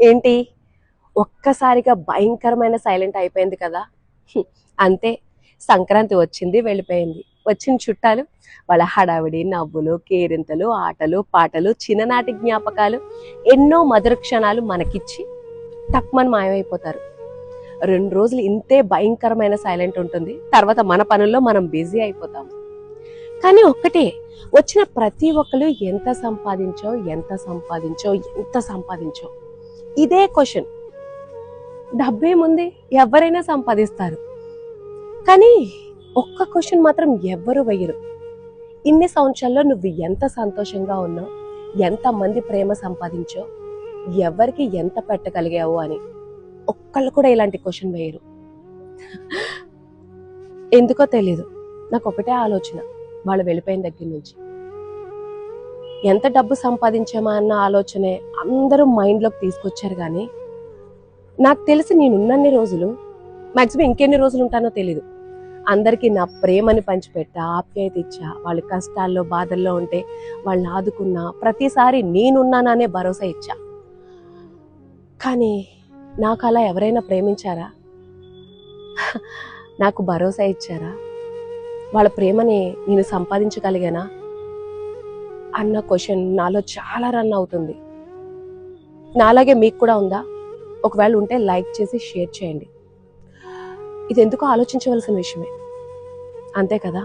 ఏంటి ఒక్కసారిగా భయంకరమైన సైలెంట్ అయిపోయింది కదా. అంతే, సంక్రాంతి వచ్చింది వెళ్ళిపోయింది. వచ్చిన చుట్టాలు వాళ్ళ హడావిడి నవ్వులు కేరింతలు ఆటలు పాటలు చిన్ననాటి జ్ఞాపకాలు ఎన్నో మధుర క్షణాలు మనకిచ్చి తక్కువని మాయమైపోతారు. 2 రోజులు ఇంతే భయంకరమైన సైలెంట్ ఉంటుంది. తర్వాత మన పనుల్లో మనం బిజీ అయిపోతాము. కానీ ఒక్కటే, వచ్చిన ప్రతి ఒక్కరు ఎంత సంపాదించో ఇదే క్వశ్చన్. డబ్బేముంది, ఎవరైనా సంపాదిస్తారు. కానీ ఒక్క క్వశ్చన్ మాత్రం ఎవ్వరు వెయ్యరు. ఇన్ని సంవత్సరాల్లో నువ్వు ఎంత సంతోషంగా ఉన్నావు, ఎంతమంది ప్రేమ సంపాదించో, ఎవరికి ఎంత పెట్టగలిగావు అని ఒక్కళ్ళు కూడా ఇలాంటి క్వశ్చన్ వేయరు. ఎందుకో తెలీదు, నాకు ఒకటే ఆలోచన వాళ్ళు వెళ్ళిపోయిన దగ్గర నుంచి. ఎంత డబ్బు సంపాదించామా అన్న ఆలోచనే అందరూ మైండ్లోకి తీసుకొచ్చారు. కానీ నాకు తెలిసి నేనున్నన్ని రోజులు, మ్యాక్సిమం ఇంకెన్ని రోజులు ఉంటానో తెలీదు, అందరికీ నా ప్రేమని పంచిపెట్టా, ఆప్యాయత ఇచ్చా, వాళ్ళ కష్టాల్లో బాధల్లో ఉంటే వాళ్ళని ఆదుకున్నా, ప్రతిసారి నేనున్నాననే భరోసా ఇచ్చా. కానీ నాకు అలా ఎవరైనా ప్రేమించారా? నాకు భరోసా ఇచ్చారా? వాళ్ళ ప్రేమని నేను సంపాదించగలిగానా అన్న క్వశ్చన్ నాలో చాలా రన్ అవుతుంది. నాలాగే మీకు కూడా ఉందా? ఒకవేళ ఉంటే లైక్ చేసి షేర్ చేయండి. ఇది ఎందుకో ఆలోచించవలసిన విషయమే, అంతే కదా?